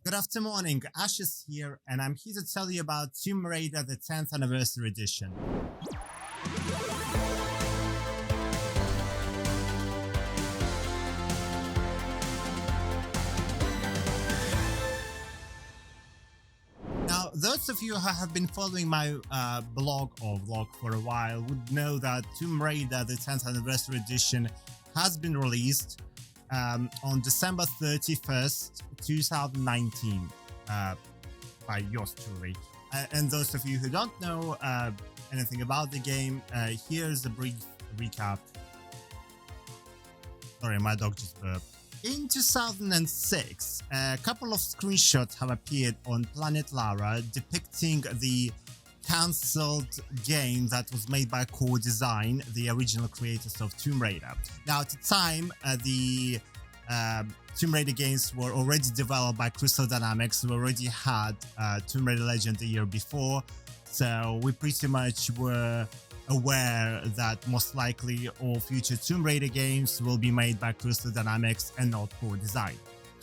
Good afternoon, Ashes here, and I'm here to tell you about Tomb Raider the 10th Anniversary Edition. Now, those of you who have been following my blog or vlog for a while would know that Tomb Raider the 10th Anniversary Edition has been released on December 31st, 2019 by yours truly. And those of you who don't know anything about the game, here's a brief recap. Sorry, my dog just burped. In 2006, a couple of screenshots have appeared on Planet Lara depicting the cancelled game that was made by Core Design, the original creators of Tomb Raider. Now, at the time, the Tomb Raider games were already developed by Crystal Dynamics, who already had Tomb Raider Legend the year before, so we pretty much were aware that most likely all future Tomb Raider games will be made by Crystal Dynamics and not Core Design.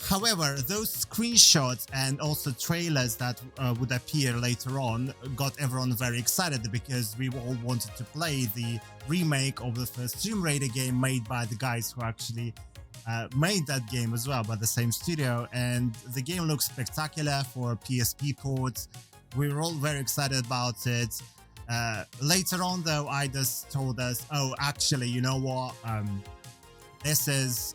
However, those screenshots and also trailers that would appear later on got everyone very excited because we all wanted to play the remake of the first Tomb Raider game made by the guys who actually made that game as well, by the same studio, and the game looks spectacular for PSP ports. We were all very excited about it. Later on, though, Eidos told us, oh, actually, you know what? This is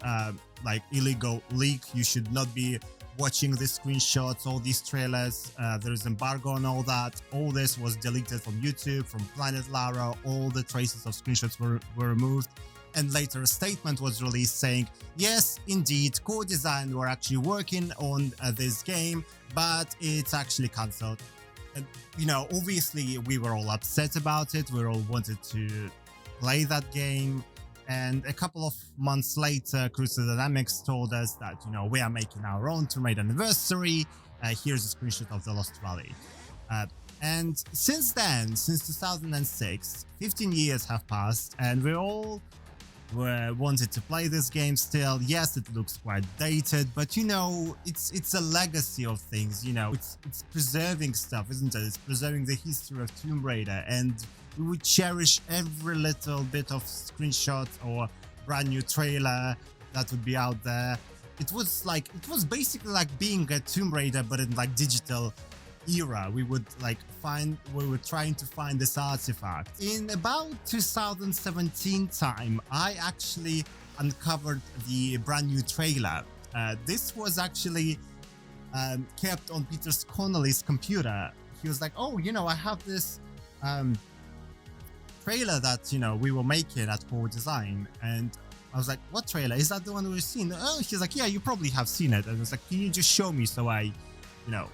like illegal leak. You should not be watching these screenshots, all these trailers. There's embargo and all that. All this was deleted from YouTube, from Planet Lara. All the traces of screenshots were removed. And later a statement was released saying, yes, indeed, Core Design were actually working on this game, but it's actually cancelled. And, you know, obviously we were all upset about it. We all wanted to play that game. And a couple of months later, Crystal Dynamics told us that, you know, we are making our own Tomb Raider anniversary. Here's a screenshot of the Lost Valley. And since then, since 2006, 15 years have passed, and we all wanted to play this game still. Yes, it looks quite dated, but you know, it's a legacy of things. You know, it's preserving stuff, isn't it? It's preserving the history of Tomb Raider, and we would cherish every little bit of screenshot or brand new trailer that would be out there. It was basically like being a Tomb Raider, but in like digital era. We were trying to find this artifact. In about 2017 time, I actually uncovered the brand new trailer. This was actually kept on Peter Connolly's computer. He was like, oh, you know, I have this trailer that, you know, we were making at Core Design. And I was like, what trailer? Is that the one we've seen? Oh, he's like, yeah, you probably have seen it. And I was like, can you just show me so I, you know,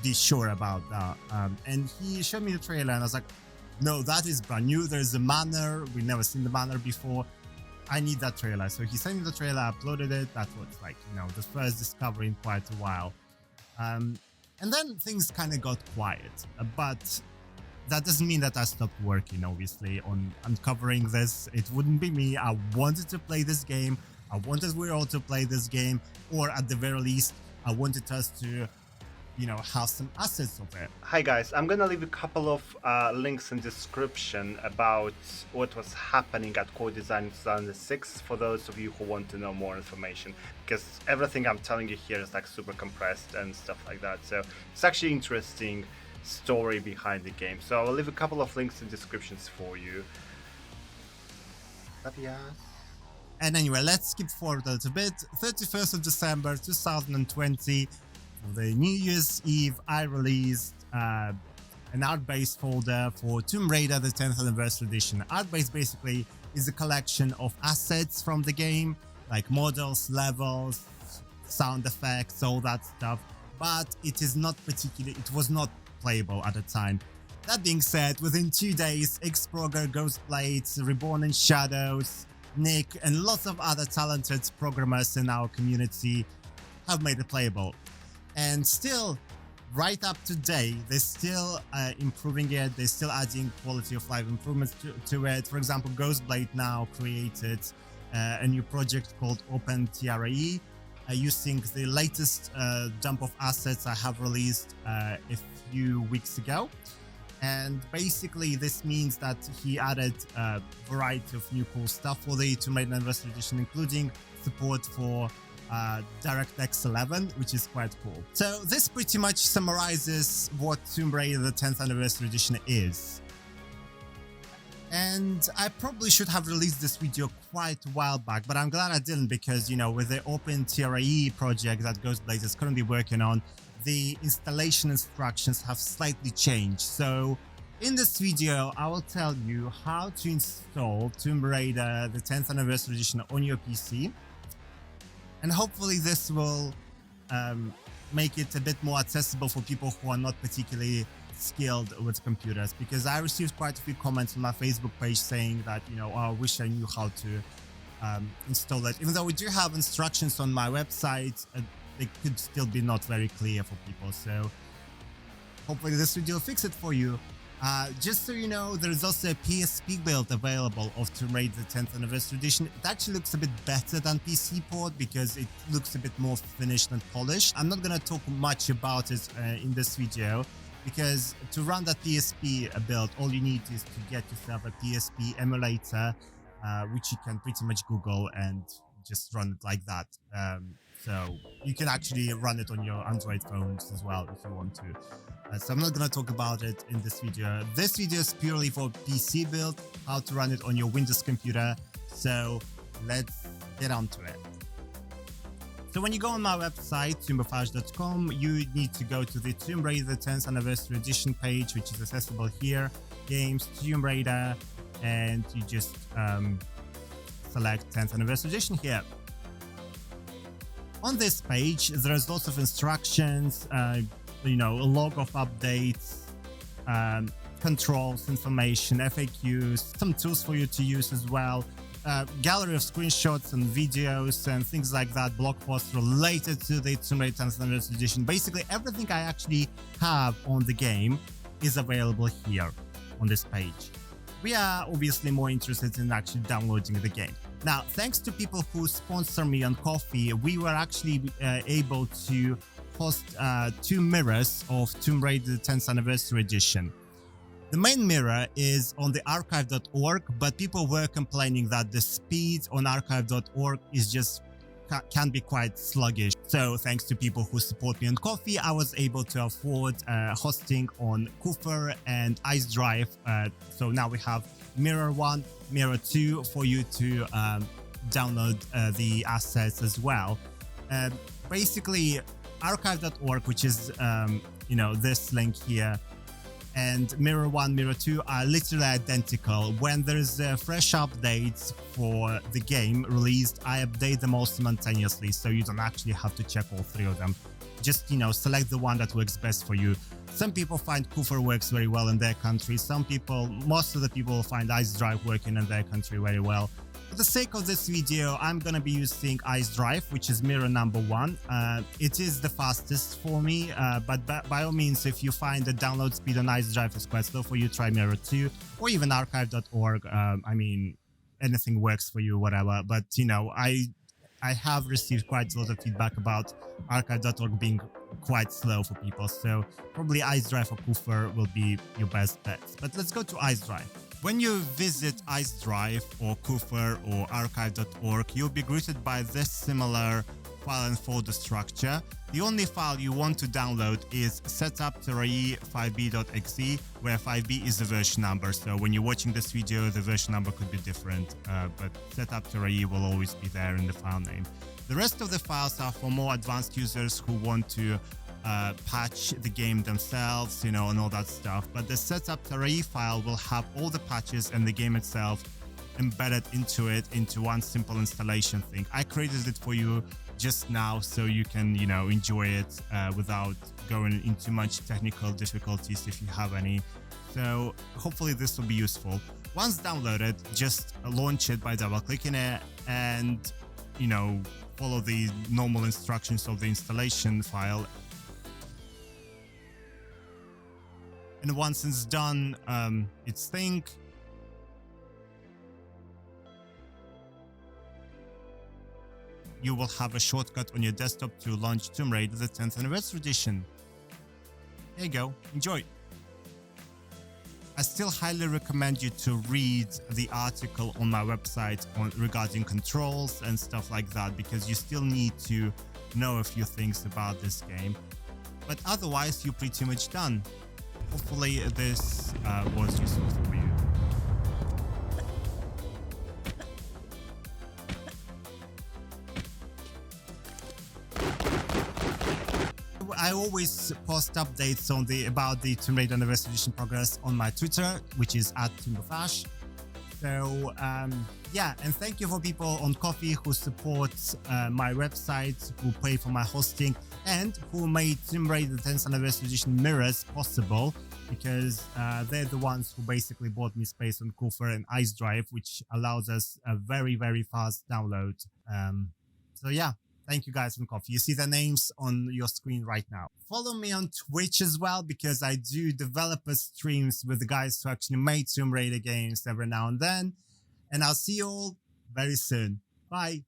be sure about that. And he showed me the trailer and I was like, no, that is brand new. There's a manor. We've never seen the manor before. I need that trailer. So he sent me the trailer, I uploaded it. That was like, you know, the first discovery in quite a while. And then things kind of got quiet, but that doesn't mean that I stopped working, obviously, on uncovering this. It wouldn't be me. I wanted to play this game. I wanted we all to play this game, or at the very least, I wanted us to, you know, have some assets of it. Hi guys, I'm gonna leave a couple of links in description about what was happening at Core Design in 2006 for those of you who want to know more information, because everything I'm telling you here is like super compressed and stuff like that. So it's actually interesting story behind the game. So I'll leave a couple of links in descriptions for you. And anyway, let's skip forward a little bit. 31st of December 2020, the New Year's Eve, I released an art-based folder for Tomb Raider the 10th Anniversary Edition. Art-based basically is a collection of assets from the game, like models, levels, sound effects, all that stuff, but it was not playable at the time. That being said, within 2 days, Xprogger, Ghostblades, Reborn in Shadows, Nick, and lots of other talented programmers in our community have made it playable. And still, right up to date, they're still improving it. They're still adding quality of life improvements to it. For example, Ghostblade now created a new project called Open TRAE, using the latest dump of assets I have released a few weeks ago. And basically this means that he added a variety of new cool stuff for the Tomb Raider Anniversary Edition, including support for DirectX 11, which is quite cool. So this pretty much summarizes what Tomb Raider the 10th Anniversary Edition is. And I probably should have released this video quite a while back, but I'm glad I didn't, because, you know, with the open TRAE project that Ghostblaze is currently working on, the installation instructions have slightly changed. So in this video, I will tell you how to install Tomb Raider the 10th Anniversary Edition on your PC. And hopefully this will make it a bit more accessible for people who are not particularly skilled with computers, because I received quite a few comments on my Facebook page saying that, you know, oh, I wish I knew how to install it. Even though we do have instructions on my website, they could still be not very clear for people. So hopefully this video will fix it for you. Just so you know, there is also a PSP build available of Tomb Raider 10th Anniversary Edition. It actually looks a bit better than PC port because it looks a bit more finished and polished. I'm not going to talk much about it in this video, because to run that PSP build, all you need is to get yourself a PSP emulator, which you can pretty much Google and just run it like that. So you can actually run it on your Android phones as well if you want to. So I'm not going to talk about it in this video. This video is purely for PC build, how to run it on your Windows computer. So let's get on to it. So when you go on my website, tombophage.com, you need to go to the Tomb Raider 10th Anniversary Edition page, which is accessible here, Games, Tomb Raider, and you just select 10th Anniversary Edition here. On this page, there's lots of instructions, you know, a log of updates, controls, information, FAQs, some tools for you to use as well, gallery of screenshots and videos and things like that, blog posts related to the Tomb Raider 10th Anniversary Edition. Basically, everything I actually have on the game is available here on this page. We are obviously more interested in actually downloading the game. Now, thanks to people who sponsor me on Ko-fi, we were actually able to host 2 mirrors of Tomb Raider 10th Anniversary Edition. The main mirror is on the archive.org, but people were complaining that the speed on archive.org is just can be quite sluggish. So thanks to people who support me on Ko-fi, I was able to afford hosting on Kufer and Ice Drive. So now we have Mirror 1, Mirror 2 for you to download the assets as well. Basically, archive.org, which is you know, this link here, and Mirror 1, Mirror 2 are literally identical. When there's fresh updates for the game released, I update them all simultaneously, so you don't actually have to check all 3 of them. Just, you know, select the one that works best for you. Some people find Kufer works very well in their country. Some people, most of the people find Ice Drive working in their country very well. For the sake of this video, I'm gonna be using Ice Drive, which is mirror number 1. It is the fastest for me, but by all means, if you find the download speed on Ice Drive is quite slow for you, try Mirror 2 or even archive.org. I mean, anything works for you, whatever. But, you know, I have received quite a lot of feedback about archive.org being quite slow for people, so probably Ice Drive or Kufer will be your best bet. But let's go to Ice Drive. When you visit Ice Drive or Kufer or archive.org, you'll be greeted by this similar file and folder structure. The only file you want to download is setup.trae 5b.exe, where 5b is the version number. So when you're watching this video, the version number could be different, but setup.trae will always be there in the file name. The rest of the files are for more advanced users who want to patch the game themselves, you know, and all that stuff. But the setup.trae file will have all the patches and the game itself embedded into it, into one simple installation thing. I created it for you just now so you can, you know, enjoy it without going into much technical difficulties if you have any. So hopefully this will be useful. Once downloaded, just launch it by double clicking it and, you know, follow the normal instructions of the installation file. And once it's done its thing, you will have a shortcut on your desktop to launch Tomb Raider the 10th Anniversary Edition. There you go, enjoy. I still highly recommend you to read the article on my website regarding controls and stuff like that, because you still need to know a few things about this game. But otherwise, you're pretty much done. Hopefully this was useful for you. I always post updates on about the Tomb Raider Anniversary Edition progress on my Twitter, which is @TombofAsh. So yeah, and thank you for people on Ko-fi who support my website, who pay for my hosting, and who made Tomb Raider 10th Anniversary Edition mirrors possible, because they're the ones who basically bought me space on Kufa and Ice Drive, which allows us a very, very fast download. So yeah. Thank you guys from Ko-fi. You see the names on your screen right now. Follow me on Twitch as well, because I do developer streams with the guys who actually made Tomb Raider games every now and then. And I'll see you all very soon. Bye.